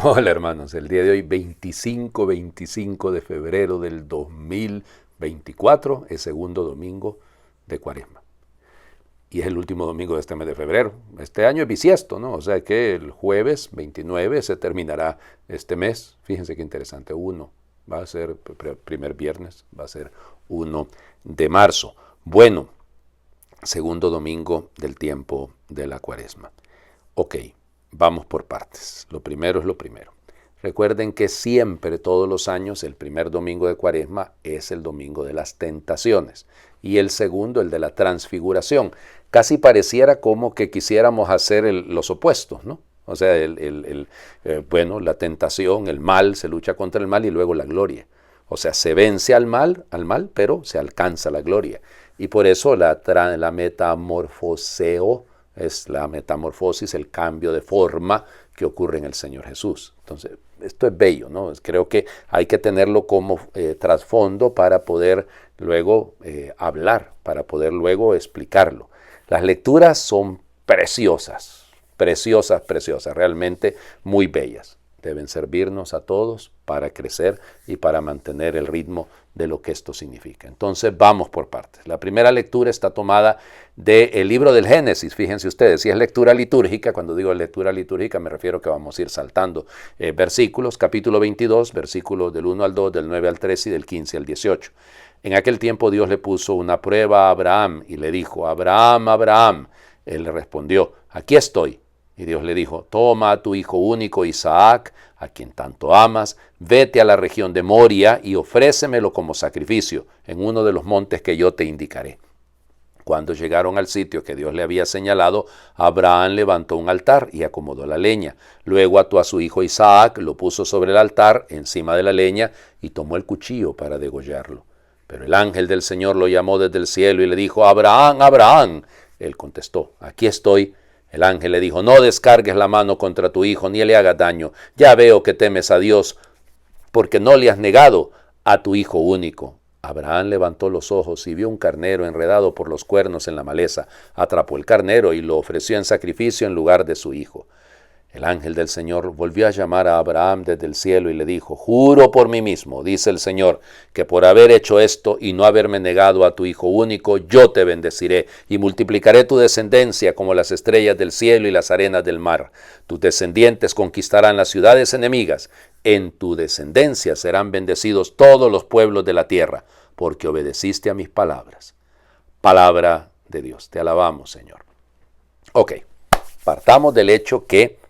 Hola hermanos, el día de hoy 25 de febrero del 2024 es segundo domingo de Cuaresma. Y es el último domingo de este mes de febrero. Este año es bisiesto, ¿no? O sea que el jueves 29 se terminará este mes. Fíjense qué interesante, va a ser primer viernes, va a ser 1 de marzo. Bueno, segundo domingo del tiempo de la Cuaresma. Ok. Vamos por partes. Lo primero es lo primero. Recuerden que siempre, todos los años, el primer domingo de Cuaresma es el domingo de las tentaciones y el segundo, el de la transfiguración. Casi pareciera como que quisiéramos hacer los opuestos, ¿no? O sea, la tentación, el mal, se lucha contra el mal y luego la gloria. O sea, se vence al mal, pero se alcanza la gloria. Y por eso la metamorfoseo, es la metamorfosis, el cambio de forma que ocurre en el Señor Jesús. Entonces, esto es bello, ¿no? Creo que hay que tenerlo como trasfondo para poder luego hablar, para poder luego explicarlo. Las lecturas son preciosas, realmente muy bellas. Deben servirnos a todos para crecer y para mantener el ritmo de lo que esto significa. Entonces vamos por partes. La primera lectura está tomada del libro del Génesis. Fíjense ustedes, si es lectura litúrgica, cuando digo lectura litúrgica me refiero que vamos a ir saltando versículos, capítulo 22, versículos del 1 al 2, del 9 al 13 y del 15 al 18. En aquel tiempo Dios le puso una prueba a Abraham y le dijo: Abraham, Abraham. Él le respondió: aquí estoy. Y Dios le dijo: toma a tu hijo único Isaac, a quien tanto amas, vete a la región de Moria y ofrécemelo como sacrificio en uno de los montes que yo te indicaré. Cuando llegaron al sitio que Dios le había señalado, Abraham levantó un altar y acomodó la leña. Luego ató a su hijo Isaac, lo puso sobre el altar, encima de la leña, y tomó el cuchillo para degollarlo. Pero el ángel del Señor lo llamó desde el cielo y le dijo: Abraham, Abraham. Él contestó: aquí estoy. El ángel le dijo: no descargues la mano contra tu hijo, ni le hagas daño. Ya veo que temes a Dios, porque no le has negado a tu hijo único. Abraham levantó los ojos y vio un carnero enredado por los cuernos en la maleza. Atrapó el carnero y lo ofreció en sacrificio en lugar de su hijo. El ángel del Señor volvió a llamar a Abraham desde el cielo y le dijo: juro por mí mismo, dice el Señor, que por haber hecho esto y no haberme negado a tu hijo único, yo te bendeciré y multiplicaré tu descendencia como las estrellas del cielo y las arenas del mar. Tus descendientes conquistarán las ciudades enemigas. En tu descendencia serán bendecidos todos los pueblos de la tierra, porque obedeciste a mis palabras. Palabra de Dios. Te alabamos, Señor. Ok, partamos del hecho que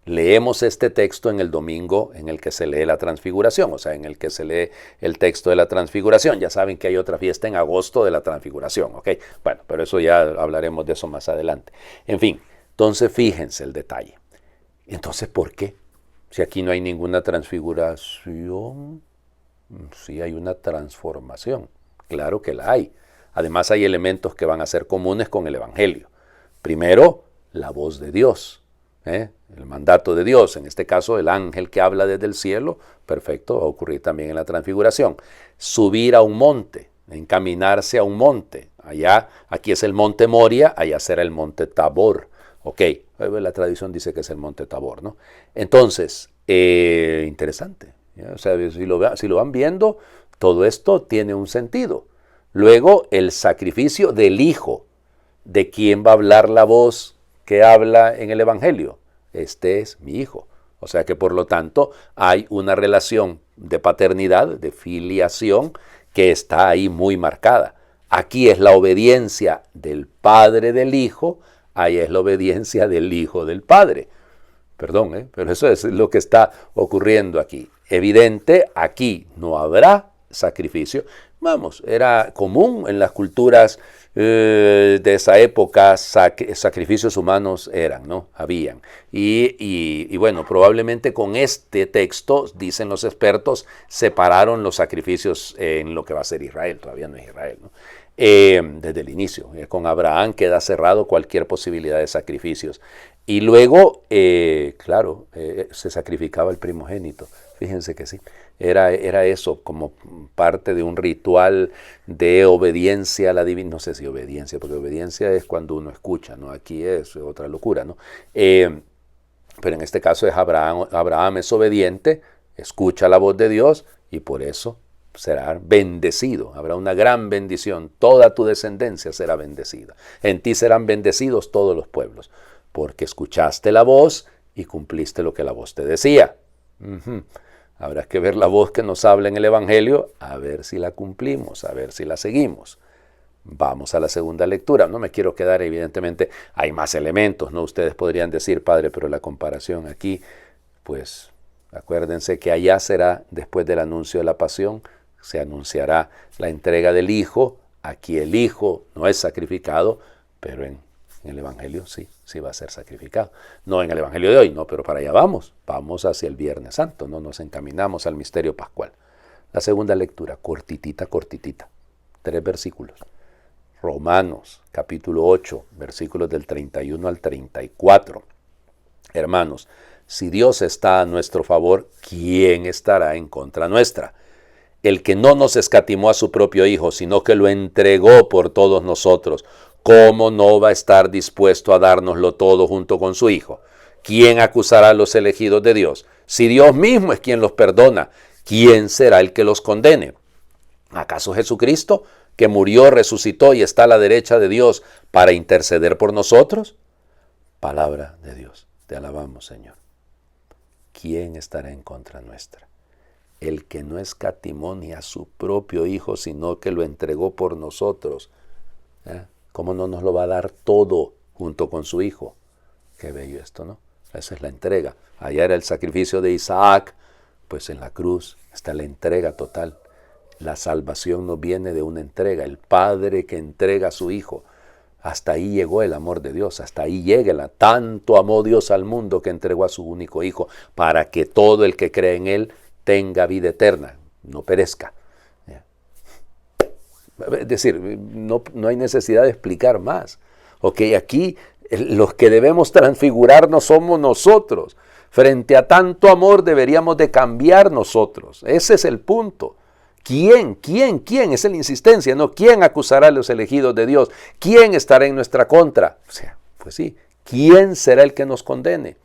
leemos este texto en el domingo en el que se lee la transfiguración, o sea, en el que se lee el texto de la transfiguración. Ya saben que hay otra fiesta en agosto de la transfiguración, ¿ok? Bueno, pero eso ya hablaremos de eso más adelante. En fin, entonces fíjense el detalle. Entonces, ¿por qué? Si aquí no hay ninguna transfiguración, sí hay una transformación. Claro que la hay. Además, hay elementos que van a ser comunes con el Evangelio. Primero, la voz de Dios. El mandato de Dios, en este caso el ángel que habla desde el cielo, perfecto, va a ocurrir también en la transfiguración. Subir a un monte, encaminarse a un monte, aquí es el monte Moria, allá será el monte Tabor, ok, la tradición dice que es el monte Tabor, ¿no? Entonces, interesante, ¿ya? O sea, si lo van viendo, todo esto tiene un sentido. Luego, el sacrificio del Hijo. ¿De quién va a hablar la voz que habla en el Evangelio? Este es mi hijo. O sea que por lo tanto hay una relación de paternidad, de filiación, que está ahí muy marcada. Aquí es la obediencia del Padre del Hijo, ahí es la obediencia del Hijo del Padre. Perdón, pero eso es lo que está ocurriendo aquí. Evidente, aquí no habrá sacrificio. Vamos, era común en las culturas de esa época sacrificios humanos eran, ¿no? Habían. Y bueno, probablemente con este texto, dicen los expertos, separaron los sacrificios en lo que va a ser Israel. Todavía no es Israel, ¿no? Desde el inicio. Con Abraham queda cerrado cualquier posibilidad de sacrificios. Y luego, claro, se sacrificaba el primogénito. Fíjense que sí. Era eso como parte de un ritual de obediencia a la divina. No sé si obediencia, porque obediencia es cuando uno escucha, ¿no? Aquí es otra locura, ¿no? Pero en este caso es Abraham es obediente, escucha la voz de Dios y por eso será bendecido. Habrá una gran bendición. Toda tu descendencia será bendecida. En ti serán bendecidos todos los pueblos, porque escuchaste la voz y cumpliste lo que la voz te decía. Habrá que ver la voz que nos habla en el Evangelio, a ver si la cumplimos, a ver si la seguimos. Vamos a la segunda lectura. No me quiero quedar, evidentemente, hay más elementos, ¿no? Ustedes podrían decir, Padre, pero la comparación aquí, pues, acuérdense que allá será, después del anuncio de la pasión, se anunciará la entrega del Hijo. Aquí el Hijo no es sacrificado, pero en el Evangelio sí va a ser sacrificado. No en el Evangelio de hoy, no, pero para allá vamos hacia el Viernes Santo, no nos encaminamos al misterio pascual. La segunda lectura, cortitita, 3 versículos. Romanos, capítulo 8, versículos del 31 al 34. Hermanos, si Dios está a nuestro favor, ¿quién estará en contra nuestra? El que no nos escatimó a su propio Hijo, sino que lo entregó por todos nosotros, ¿cómo no va a estar dispuesto a dárnoslo todo junto con su Hijo? ¿Quién acusará a los elegidos de Dios? Si Dios mismo es quien los perdona, ¿quién será el que los condene? ¿Acaso Jesucristo, que murió, resucitó y está a la derecha de Dios para interceder por nosotros? Palabra de Dios, te alabamos, Señor. ¿Quién estará en contra nuestra? El que no escatimó ni a su propio Hijo, sino que lo entregó por nosotros. ¿Cómo no nos lo va a dar todo junto con su Hijo? Qué bello esto, ¿no? Esa es la entrega. Allá era el sacrificio de Isaac, pues en la cruz está la entrega total. La salvación nos viene de una entrega, el Padre que entrega a su Hijo. Hasta ahí llegó el amor de Dios, hasta ahí llega. Tanto amó Dios al mundo que entregó a su único Hijo, para que todo el que cree en Él tenga vida eterna, no perezca. Es decir, no hay necesidad de explicar más. Ok, aquí los que debemos transfigurarnos somos nosotros. Frente a tanto amor deberíamos de cambiar nosotros. Ese es el punto. ¿Quién? Esa es la insistencia, ¿no? ¿Quién acusará a los elegidos de Dios? ¿Quién estará en nuestra contra? O sea, pues sí, ¿quién será el que nos condene?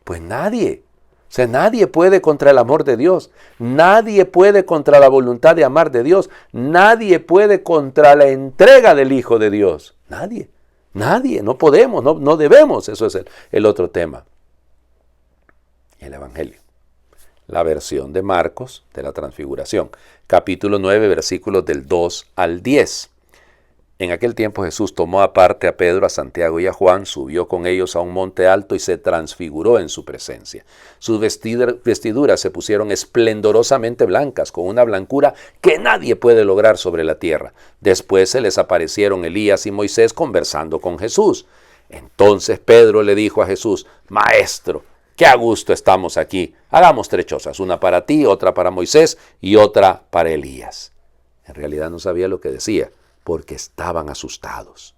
Pues nadie. O sea, nadie puede contra el amor de Dios. Nadie puede contra la voluntad de amar de Dios. Nadie puede contra la entrega del Hijo de Dios. Nadie. No podemos, no debemos. Eso es el otro tema. El Evangelio. La versión de Marcos de la Transfiguración. Capítulo 9, versículos del 2 al 10. En aquel tiempo Jesús tomó aparte a Pedro, a Santiago y a Juan, subió con ellos a un monte alto y se transfiguró en su presencia. Sus vestiduras se pusieron esplendorosamente blancas, con una blancura que nadie puede lograr sobre la tierra. Después se les aparecieron Elías y Moisés conversando con Jesús. Entonces Pedro le dijo a Jesús: Maestro, qué a gusto estamos aquí. Hagamos 3 chozas, una para ti, otra para Moisés y otra para Elías. En realidad no sabía lo que decía, porque estaban asustados.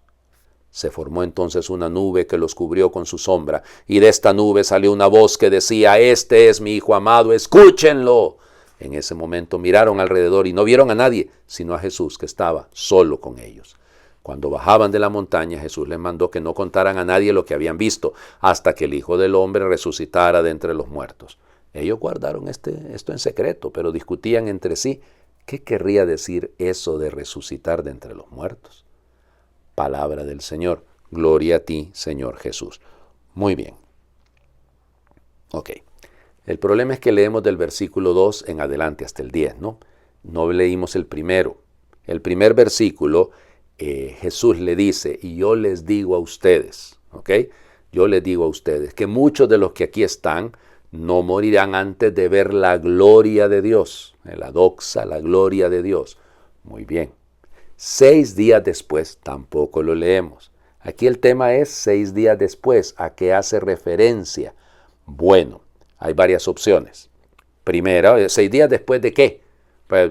Se formó entonces una nube que los cubrió con su sombra, y de esta nube salió una voz que decía: Este es mi Hijo amado, escúchenlo. En ese momento miraron alrededor y no vieron a nadie, sino a Jesús, que estaba solo con ellos. Cuando bajaban de la montaña, Jesús les mandó que no contaran a nadie lo que habían visto, hasta que el Hijo del Hombre resucitara de entre los muertos. Ellos guardaron esto en secreto, pero discutían entre sí: ¿qué querría decir eso de resucitar de entre los muertos? Palabra del Señor. Gloria a ti, Señor Jesús. Muy bien. Ok. El problema es que leemos del versículo 2 en adelante hasta el 10, ¿no? No leímos el primero. El primer versículo, Jesús le dice: y yo les digo a ustedes, ¿ok? Yo les digo a ustedes que muchos de los que aquí están no morirán antes de ver la gloria de Dios. La doxa, la gloria de Dios. Muy bien. 6 días después, tampoco lo leemos. Aquí el tema es 6 días después. ¿A qué hace referencia? Bueno, hay varias opciones. Primera, 6 días después de qué?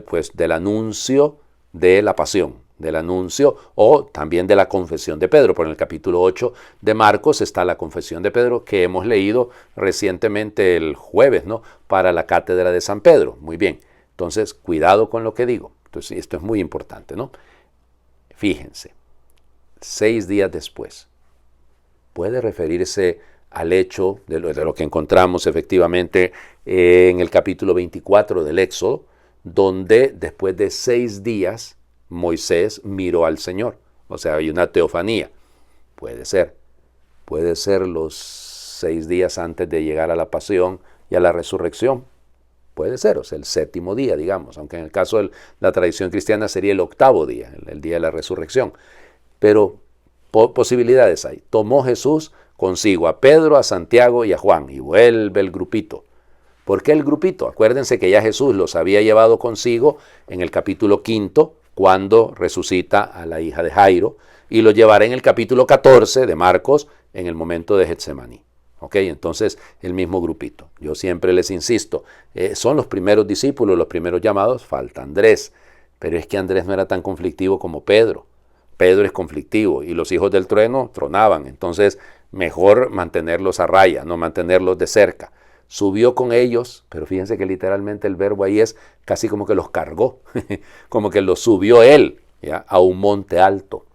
Pues del anuncio de la pasión, del anuncio o también de la confesión de Pedro. Por en el capítulo 8 de Marcos está la confesión de Pedro que hemos leído recientemente el jueves, ¿no? Para la cátedra de San Pedro. Muy bien. Entonces, cuidado con lo que digo. Entonces, esto es muy importante, ¿no? Fíjense, 6 días después. Puede referirse al hecho de lo que encontramos efectivamente en el capítulo 24 del Éxodo, donde después de 6 días Moisés miró al Señor. O sea, hay una teofanía. Puede ser. Puede ser los 6 días antes de llegar a la pasión y a la resurrección. Puede ser, o sea, el 7º día, digamos, aunque en el caso de la tradición cristiana sería el 8º día, el día de la resurrección. Pero posibilidades hay. Tomó Jesús consigo a Pedro, a Santiago y a Juan, y vuelve el grupito. ¿Por qué el grupito? Acuérdense que ya Jesús los había llevado consigo en el capítulo 5, cuando resucita a la hija de Jairo, y lo llevará en el capítulo 14 de Marcos, en el momento de Getsemaní. ¿Ok? Entonces, el mismo grupito. Yo siempre les insisto, son los primeros discípulos, los primeros llamados, falta Andrés. Pero es que Andrés no era tan conflictivo como Pedro. Pedro es conflictivo y los hijos del trueno tronaban. Entonces, mejor mantenerlos a raya, no mantenerlos de cerca. Subió con ellos, pero fíjense que literalmente el verbo ahí es casi como que los cargó, como que los subió él, ¿ya? A un monte alto.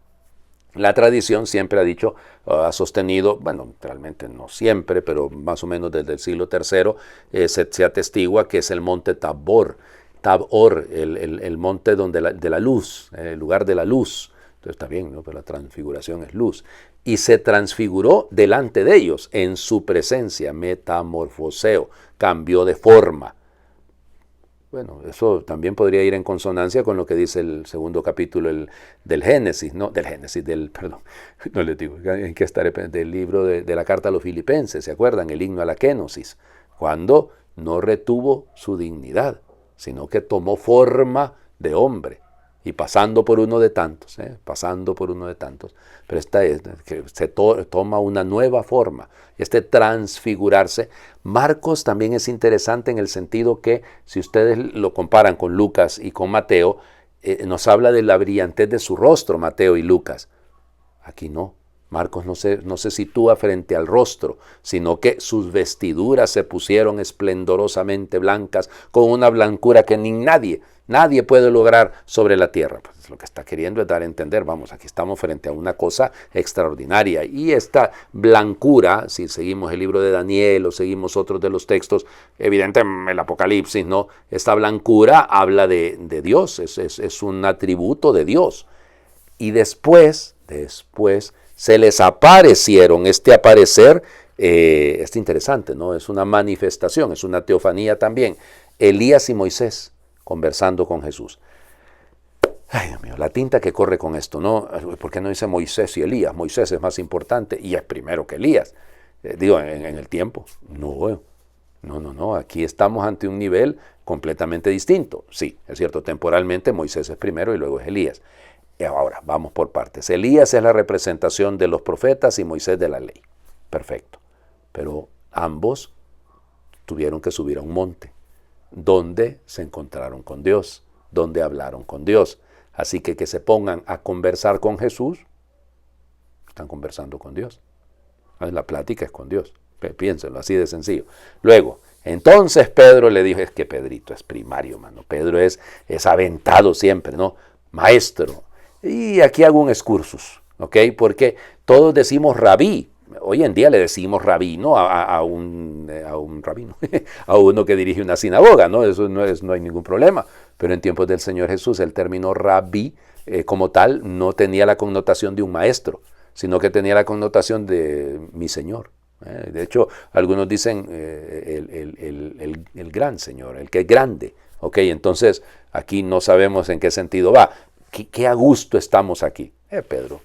La tradición siempre ha dicho, ha sostenido, bueno, realmente no siempre, pero más o menos desde el siglo III se atestigua que es el monte Tabor. Tabor, el monte de la luz, el lugar de la luz. Entonces está bien, ¿no? Pero la transfiguración es luz. Y se transfiguró delante de ellos, en su presencia, metamorfoseo, cambió de forma. Bueno, eso también podría ir en consonancia con lo que dice el 2º capítulo del Génesis, ¿no? Perdón, no les digo, en qué estaré, del libro de la carta a los Filipenses, ¿se acuerdan? El himno a la Kénosis, cuando no retuvo su dignidad, sino que tomó forma de hombre, y pasando por uno de tantos, pero esta es que se toma una nueva forma, transfigurarse. Marcos también es interesante en el sentido que, si ustedes lo comparan con Lucas y con Mateo, nos habla de la brillantez de su rostro, Mateo y Lucas. Aquí no. Marcos no se sitúa frente al rostro, sino que sus vestiduras se pusieron esplendorosamente blancas, con una blancura que ni nadie puede lograr sobre la tierra. Pues lo que está queriendo es dar a entender, vamos, aquí estamos frente a una cosa extraordinaria. Y esta blancura, si seguimos el libro de Daniel o seguimos otros de los textos, evidentemente el Apocalipsis, ¿no? Esta blancura habla de Dios, es un atributo de Dios. Y después se les aparecieron. Este aparecer es interesante, ¿no? Es una manifestación, es una teofanía también. Elías y Moisés conversando con Jesús. Ay, Dios mío, la tinta que corre con esto, ¿no? ¿Por qué no dice Moisés y Elías? Moisés es más importante y es primero que Elías. En el tiempo. No. Aquí estamos ante un nivel completamente distinto. Sí, es cierto, temporalmente Moisés es primero y luego es Elías. Ahora, vamos por partes. Elías es la representación de los profetas y Moisés de la ley. Perfecto. Pero ambos tuvieron que subir a un monte, donde se encontraron con Dios, donde hablaron con Dios. Así que se pongan a conversar con Jesús, están conversando con Dios. La plática es con Dios. Piénsenlo, así de sencillo. Luego, entonces Pedro le dijo, es que Pedrito es primario, mano. Pedro es aventado siempre, ¿no? Maestro. Y aquí hago un excursus, ¿ok? Porque todos decimos rabí. Hoy en día le decimos rabino a un rabino, a uno que dirige una sinagoga, ¿no? Eso no hay ningún problema. Pero en tiempos del Señor Jesús, el término rabí como tal no tenía la connotación de un maestro, sino que tenía la connotación de mi Señor. De hecho, algunos dicen el gran Señor, el que es grande. ¿Ok? Entonces, aquí no sabemos en qué sentido va. ¿Qué a gusto estamos aquí? Pedro.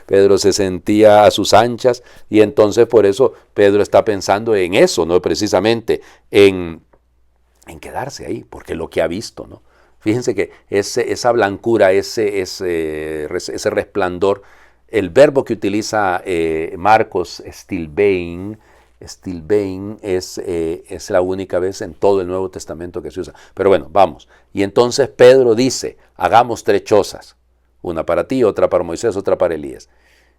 Pedro se sentía a sus anchas y entonces por eso Pedro está pensando en eso, no precisamente en quedarse ahí, porque lo que ha visto, ¿no? Fíjense que esa blancura, ese resplandor, el verbo que utiliza Marcos, stilbein, es la única vez en todo el Nuevo Testamento que se usa. Pero bueno, vamos. Y entonces Pedro dice, hagamos 3 chozas. Una para ti, otra para Moisés, otra para Elías.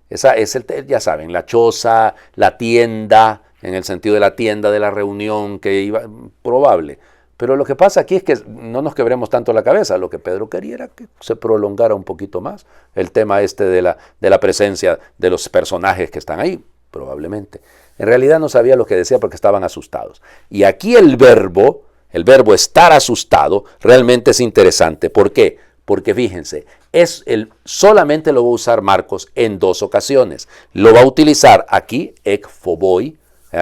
Esa es ya saben, la choza, la tienda, en el sentido de la tienda de la reunión que iba, probable. Pero lo que pasa aquí es que no nos quebremos tanto la cabeza. Lo que Pedro quería era que se prolongara un poquito más el tema de la presencia de los personajes que están ahí, probablemente. En realidad no sabía lo que decía porque estaban asustados. Y aquí el verbo estar asustado, realmente es interesante. ¿Por qué? Porque fíjense, solamente lo va a usar Marcos en 2 ocasiones. Lo va a utilizar aquí, ekphoboi,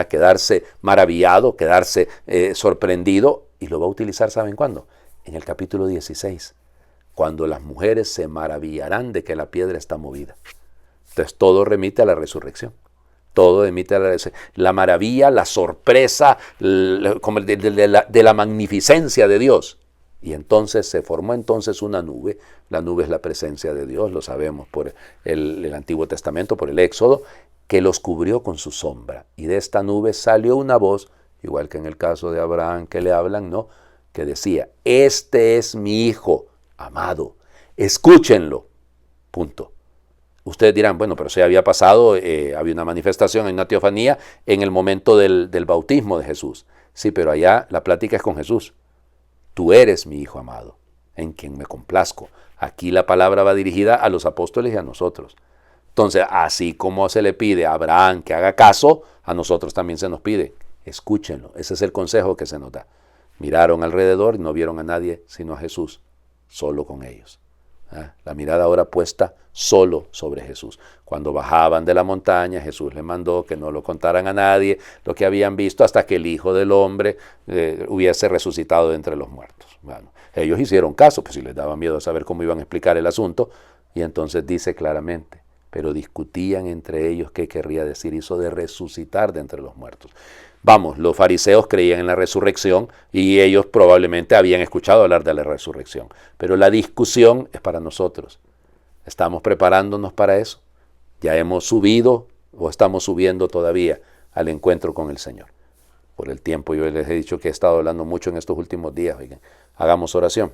quedarse maravillado, quedarse sorprendido, y lo va a utilizar, ¿saben cuándo? En el capítulo 16, cuando las mujeres se maravillarán de que la piedra está movida. Entonces todo remite a la resurrección. Todo emite la maravilla, la sorpresa, de la magnificencia de Dios. Y entonces se formó una nube. La nube es la presencia de Dios, lo sabemos por el Antiguo Testamento, por el Éxodo, que los cubrió con su sombra. Y de esta nube salió una voz, igual que en el caso de Abraham que le hablan, ¿no? Que decía, este es mi hijo amado, escúchenlo. Punto. Ustedes dirán, bueno, pero si había pasado, había una manifestación, hay una teofanía en el momento del bautismo de Jesús. Sí, pero allá la plática es con Jesús. Tú eres mi hijo amado, en quien me complazco. Aquí la palabra va dirigida a los apóstoles y a nosotros. Entonces, así como se le pide a Abraham que haga caso, a nosotros también se nos pide, escúchenlo. Ese es el consejo que se nos da. Miraron alrededor y no vieron a nadie sino a Jesús, solo con ellos. La mirada ahora puesta solo sobre Jesús. Cuando bajaban de la montaña, Jesús les mandó que no lo contaran a nadie lo que habían visto hasta que el Hijo del Hombre hubiese resucitado de entre los muertos. Bueno, ellos hicieron caso, pues si les daba miedo saber cómo iban a explicar el asunto, y entonces dice claramente, pero discutían entre ellos qué querría decir eso de resucitar de entre los muertos. Vamos, los fariseos creían en la resurrección y ellos probablemente habían escuchado hablar de la resurrección. Pero la discusión es para nosotros. ¿Estamos preparándonos para eso? ¿Ya hemos subido o estamos subiendo todavía al encuentro con el Señor? Por el tiempo yo les he dicho que he estado hablando mucho en estos últimos días. Oigan, hagamos oración.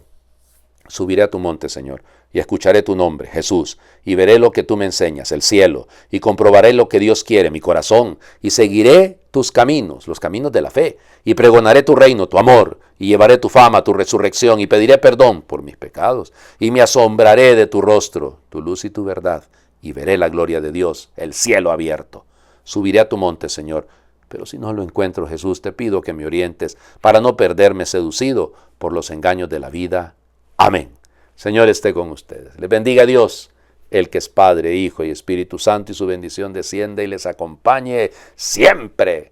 Subiré a tu monte, Señor, y escucharé tu nombre, Jesús, y veré lo que tú me enseñas, el cielo, y comprobaré lo que Dios quiere, mi corazón, y seguiré tus caminos, los caminos de la fe, y pregonaré tu reino, tu amor, y llevaré tu fama, tu resurrección, y pediré perdón por mis pecados, y me asombraré de tu rostro, tu luz y tu verdad, y veré la gloria de Dios, el cielo abierto. Subiré a tu monte, Señor, pero si no lo encuentro, Jesús, te pido que me orientes para no perderme seducido por los engaños de la vida. Amén. Señor esté con ustedes. Les bendiga Dios, el que es Padre, Hijo y Espíritu Santo, y su bendición descienda y les acompañe siempre.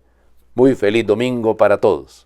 Muy feliz domingo para todos.